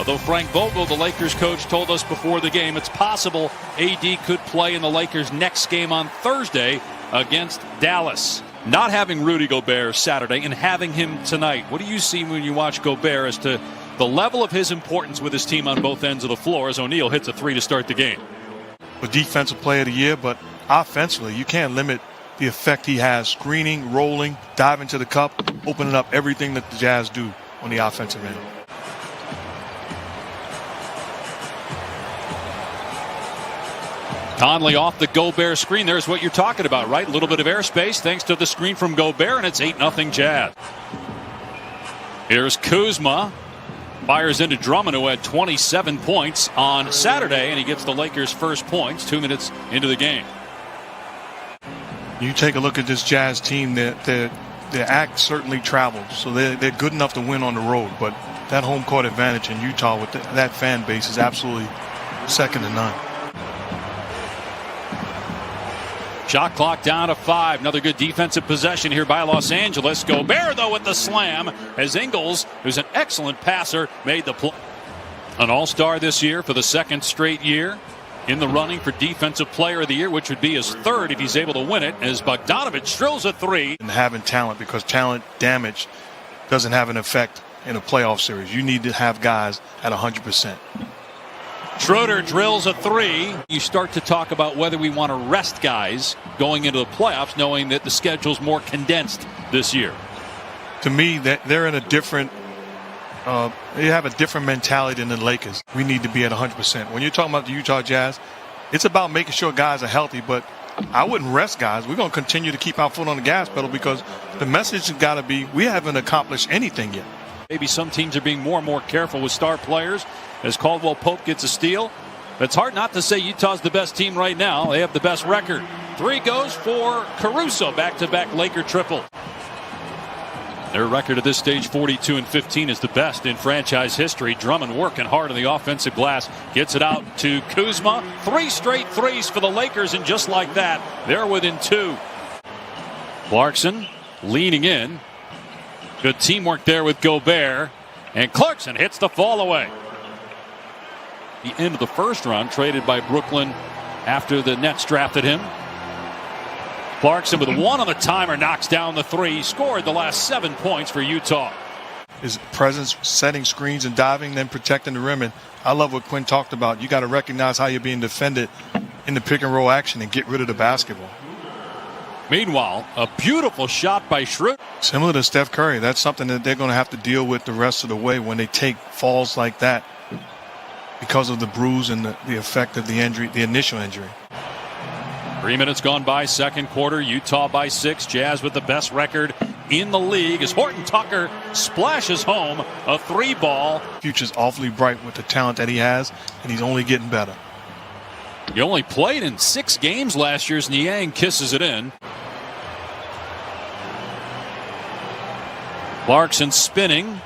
Although Frank Vogel, the Lakers coach, told us before the game it's possible AD could play in the Lakers' next game on Thursday against Dallas. Not having Rudy Gobert Saturday and having him tonight, what do you see when you watch Gobert as to the level of his importance with his team on both ends of the floor as O'Neal hits a three to start the game? A defensive player of the year, but offensively, you can't limit the effect he has. Screening, rolling, diving to the cup, opening up everything that the Jazz do on the offensive end. Conley off the Gobert screen. There's what you're talking about, right? A little bit of airspace thanks to the screen from Gobert, and it's 8-0 Jazz. Here's Kuzma. Fires into Drummond, who had 27 points on Saturday, and he gets the Lakers' first points 2 minutes into the game. You take a look at this Jazz team, their act certainly travels, so they're good enough to win on the road, but that home court advantage in Utah with that fan base is absolutely second to none. Shot clock down to 5. Another good defensive possession here by Los Angeles. Gobert, though, with the slam as Ingles, who's an excellent passer, made the play. An all-star this year for the second straight year. In the running for Defensive Player of the Year, which would be his third if he's able to win it, as Bogdanovich drills a three. And having talent, because talent damage doesn't have an effect in a playoff series. You need to have guys at 100%. Schroeder drills a three. You start to talk about whether we want to rest guys going into the playoffs, knowing that the schedule's more condensed this year. To me, they're in a different they have a different mentality than the Lakers. We need to be at 100%. When you're talking about the Utah Jazz, it's about making sure guys are healthy, but I wouldn't rest guys. We're going to continue to keep our foot on the gas pedal because the message has got to be we haven't accomplished anything yet. Maybe some teams are being more and more careful with star players as Caldwell Pope gets a steal. It's hard not to say Utah's the best team right now. They have the best record. Three goes for Caruso, back-to-back Laker triple. Their record at this stage, 42-15, is the best in franchise history. Drummond working hard on the offensive glass. Gets it out to Kuzma. 3 straight threes for the Lakers, and just like that, they're within 2. Clarkson leaning in. Good teamwork there with Gobert. And Clarkson hits the fall away. The end of the first round, traded by Brooklyn after the Nets drafted him. Clarkson with 1 on the timer knocks down the three. Scored the last 7 points for Utah. His presence, setting screens and diving, then protecting the rim. And I love what Quinn talked about. You got to recognize how you're being defended in the pick and roll action and get rid of the basketball. Meanwhile, a beautiful shot by Schroeder. Similar to Steph Curry, that's something that they're going to have to deal with the rest of the way when they take falls like that because of the bruise and the effect of the injury, the initial injury. 3 minutes gone by, second quarter. Utah by 6. Jazz with the best record in the league as Horton Tucker splashes home a 3-ball. Future's awfully bright with the talent that he has, and he's only getting better. He only played in 6 games last year as Niang kisses it in. Clarkson spinning.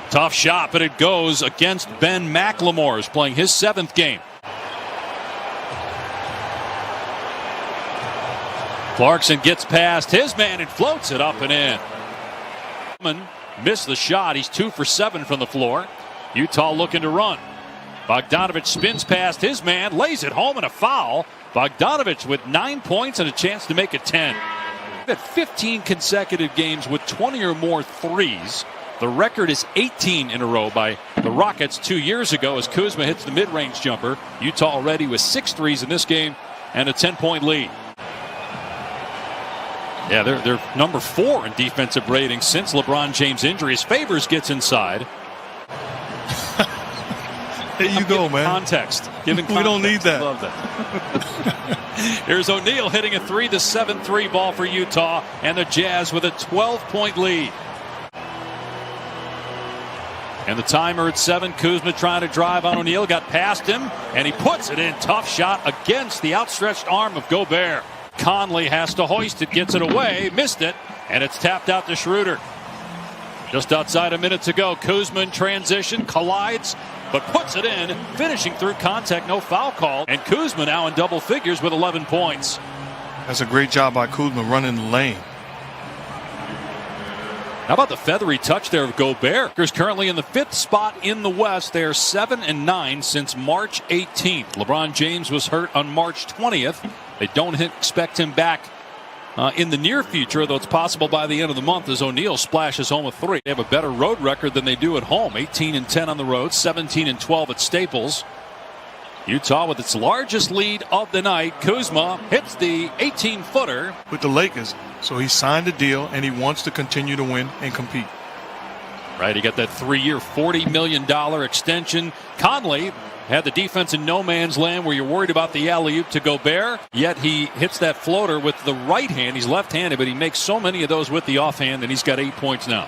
Tough shot, but it goes against Ben McLemore, who's playing his 7th game. Clarkson gets past his man and floats it up and in. Missed the shot. He's 2 for 7 from the floor. Utah looking to run. Bogdanovich spins past his man, lays it home, and a foul. Bogdanovich with 9 points and a chance to make it 10. At 15 consecutive games with 20 or more threes. The record is 18 in a row by the Rockets 2 years ago as Kuzma hits the mid-range jumper. Utah already with 6 threes in this game and a 10-point lead. Yeah, they're number 4 in defensive rating since LeBron James' injuries. Favors gets inside. There you go, man. Context. Giving context. We don't need that. Love that. Here's O'Neal hitting a 3, the 7-3 ball for Utah, and the Jazz with a 12-point lead. And the timer at 7. Kuzma trying to drive on O'Neal. Got past him, and he puts it in. Tough shot against the outstretched arm of Gobert. Conley has to hoist it, gets it away, missed it, and it's tapped out to Schroeder. Just outside a minute to go. Kuzma in transition, collides, but puts it in, finishing through contact, no foul call. And Kuzma now in double figures with 11 points. That's a great job by Kuzma running the lane. How about the feathery touch there of Gobert? He's currently in the 5th spot in the West. They are 7-9 since March 18th. LeBron James was hurt on March 20th. They don't expect him back in the near future, though it's possible by the end of the month as O'Neal splashes home a 3. They have a better road record than they do at home. 18-10 on the road, 17-12 at Staples. Utah with its largest lead of the night. Kuzma hits the 18-footer. With the Lakers, so he signed a deal and he wants to continue to win and compete. Right, he got that 3-year, $40 million extension. Conley had the defense in no man's land where you're worried about the alley-oop to Gobert, yet he hits that floater with the right hand. He's left-handed, but he makes so many of those with the offhand, and he's got 8 points now.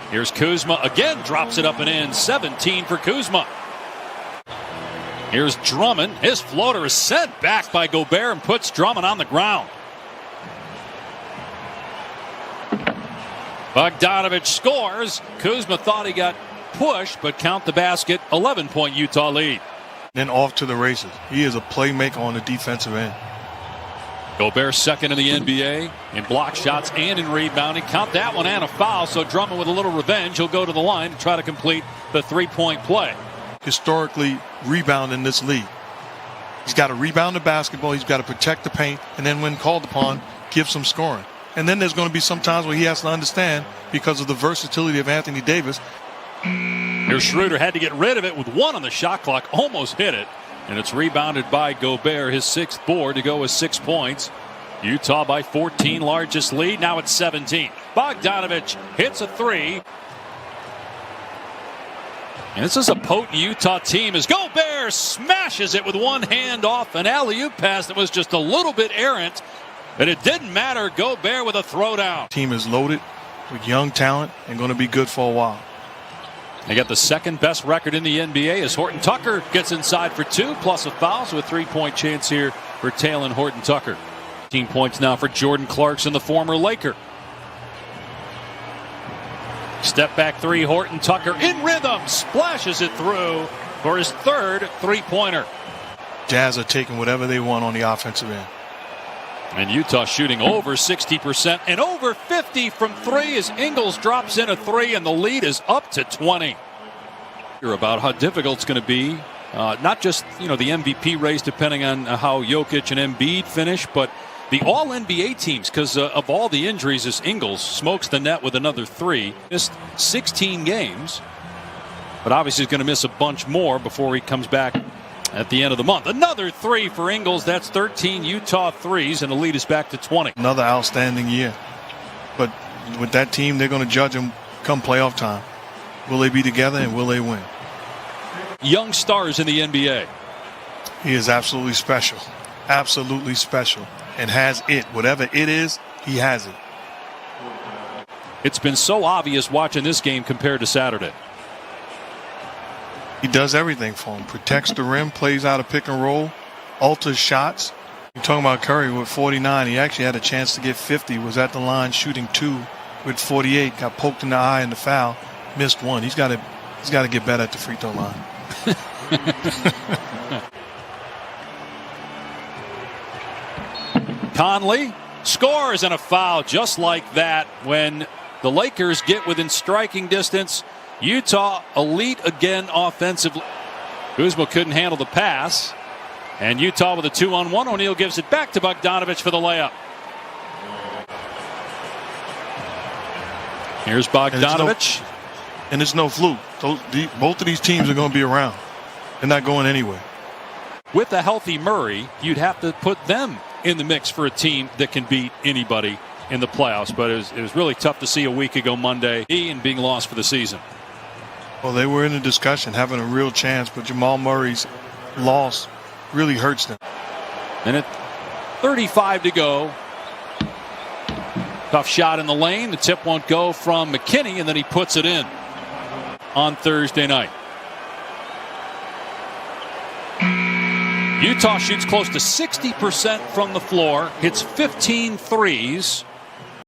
Here's Kuzma again, drops it up and in. 17 for Kuzma. Here's Drummond. His floater is sent back by Gobert and puts Drummond on the ground. Bogdanovich scores. Kuzma thought he got pushed, but count the basket. 11-point Utah lead. Then off to the races. He is a playmaker on the defensive end. Gobert second in the NBA in block shots and in rebounding. Count that one and a foul, so Drummond with a little revenge. He'll go to the line to try to complete the 3-point play. Historically rebound in this league. He's got to rebound the basketball. He's got to protect the paint. And then when called upon, give some scoring. And then there's going to be some times where he has to understand, because of the versatility of Anthony Davis. Here's Schroeder, had to get rid of it with 1 on the shot clock. Almost hit it. And it's rebounded by Gobert, his 6th board to go with 6 points. Utah by 14, largest lead. Now it's 17. Bogdanovich hits a 3. And this is a potent Utah team as Gobert smashes it with one hand off an alley-oop pass that was just a little bit errant. But it didn't matter. Gobert with a throwdown. Team is loaded with young talent and going to be good for a while. They got the 2nd best record in the NBA as Horton Tucker gets inside for 2 plus a foul, so a 3-point chance here for Talen Horton Tucker. 15 points now for Jordan Clarkson, the former Laker. Step back 3, Horton Tucker in rhythm, splashes it through for his 3rd 3-pointer. Jazz are taking whatever they want on the offensive end. And Utah shooting over 60% and over 50 from 3 as Ingles drops in a 3 and the lead is up to 20. About how difficult it's going to be, not just the MVP race depending on how Jokic and Embiid finish, but the all-NBA teams, because of all the injuries as Ingles smokes the net with another 3. Missed 16 games, but obviously he's going to miss a bunch more before he comes back at the end of the month. Another 3 for Ingles. That's 13 Utah threes, and the lead is back to 20. Another outstanding year. But with that team, they're going to judge them come playoff time. Will they be together and will they win? Young stars in the NBA. He is absolutely special. Absolutely special. And has it. Whatever it is, he has it. It's been so obvious watching this game compared to Saturday. He does everything for him. Protects the rim, plays out a pick and roll, alters shots. You're talking about Curry with 49. He actually had a chance to get 50. Was at the line shooting 2 with 48. Got poked in the eye in the foul. Missed 1. He's got to get better at the free throw line. Conley scores and a foul just like that when the Lakers get within striking distance. Utah elite again offensively. Kuzma couldn't handle the pass. And Utah with a 2-on-1. O'Neal gives it back to Bogdanovich for the layup. Here's Bogdanovich. And it's no fluke. Both of these teams are going to be around. They're not going anywhere. With a healthy Murray, you'd have to put them in the mix for a team that can beat anybody in the playoffs. But it was really tough to see a week ago Monday and being lost for the season. Well, they were in a discussion, having a real chance, but Jamal Murray's loss really hurts them. And at 35 to go. Tough shot in the lane. The tip won't go from McKinney, and then he puts it in on Thursday night. Utah shoots close to 60% from the floor, hits 15 threes.